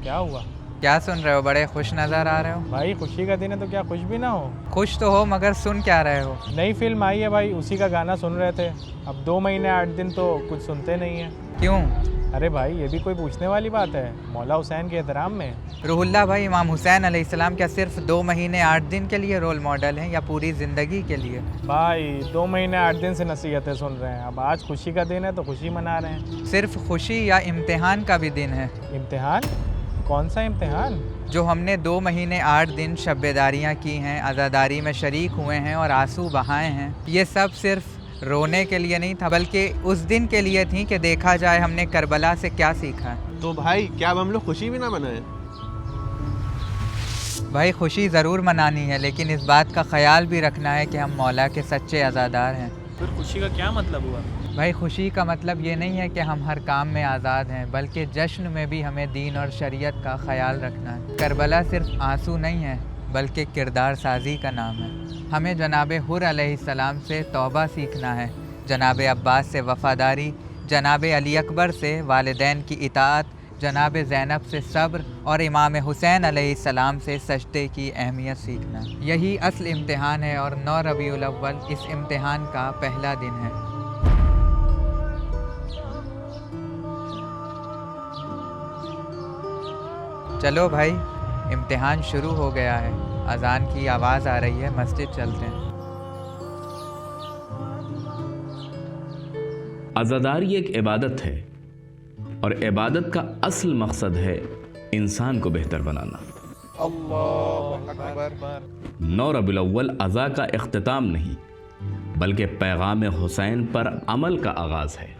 क्या हुआ? क्या सुन रहे हो? बड़े खुश नज़र आ रहे हो। भाई खुशी का दिन है तो क्या खुश भी ना हो? खुश तो हो मगर सुन क्या रहे हो? नई फिल्म आई है भाई, उसी का गाना सुन रहे थे। अब 2 महीने 8 दिन तो कुछ सुनते नहीं है। क्यों? अरे भाई ये भी कोई पूछने वाली बात है? मौला हुसैन के एहतराम में। रूहुल्लाह भाई, इमाम हुसैन अलैहिस्सलाम क्या सिर्फ 2 महीने 8 दिन के लिए रोल मॉडल हैं या पूरी ज़िंदगी के लिए? भाई 2 महीने 8 दिन से नसीहतें सुन रहे हैं, अब आज खुशी का दिन है तो खुशी मना रहे हैं। सिर्फ खुशी या इम्तिहान का भी दिन है? इम्तिहान? कौन सा इम्तिहान? जो हमने 2 महीने 8 दिन शब्बेदारियाँ की हैं, अज़ादारी में शरीक हुए हैं और आंसू बहाए हैं, ये सब सिर्फ रोने के लिए नहीं था बल्कि उस दिन के लिए थी कि देखा जाए हमने करबला से क्या सीखा है। तो भाई क्या अब हम लोग खुशी भी ना मनाएं? भाई खुशी ज़रूर मनानी है, लेकिन इस बात का ख्याल भी रखना है कि हम मौला के सच्चे अज़ादार हैं। फिर खुशी का क्या मतलब हुआ? भाई खुशी का मतलब ये नहीं है कि हम हर काम में आज़ाद हैं, बल्कि जश्न में भी हमें दीन और शरीयत का ख्याल रखना है। करबला सिर्फ आंसू नहीं है बल्कि किरदार साजी का नाम है। हमें जनाब हुर अलैहिस्सलाम से तौबा सीखना है, जनाब अब्बास से वफ़ादारी, जनाब अली अकबर से वालिदैन की इताअत, जनाब ज़ैनब से सब्र और इमाम हुसैन अलैहिस्सलाम से सजदे की अहमियत सीखना। यही असल इम्तिहान है और 9 रबीउल अव्वल इस इम्तिहान का पहला दिन है। चलो भाई, इम्तिहान शुरू हो गया है। अज़ान की आवाज़ आ रही है, मस्जिद चलते हैं। अज़ादारी एक इबादत है और इबादत का असल मकसद है इंसान को बेहतर बनाना। अल्लाहु अकबर। 9 रबीउल अव्वल अज़ा का इख्तिताम नहीं बल्कि पैगाम हुसैन पर अमल का आगाज़ है।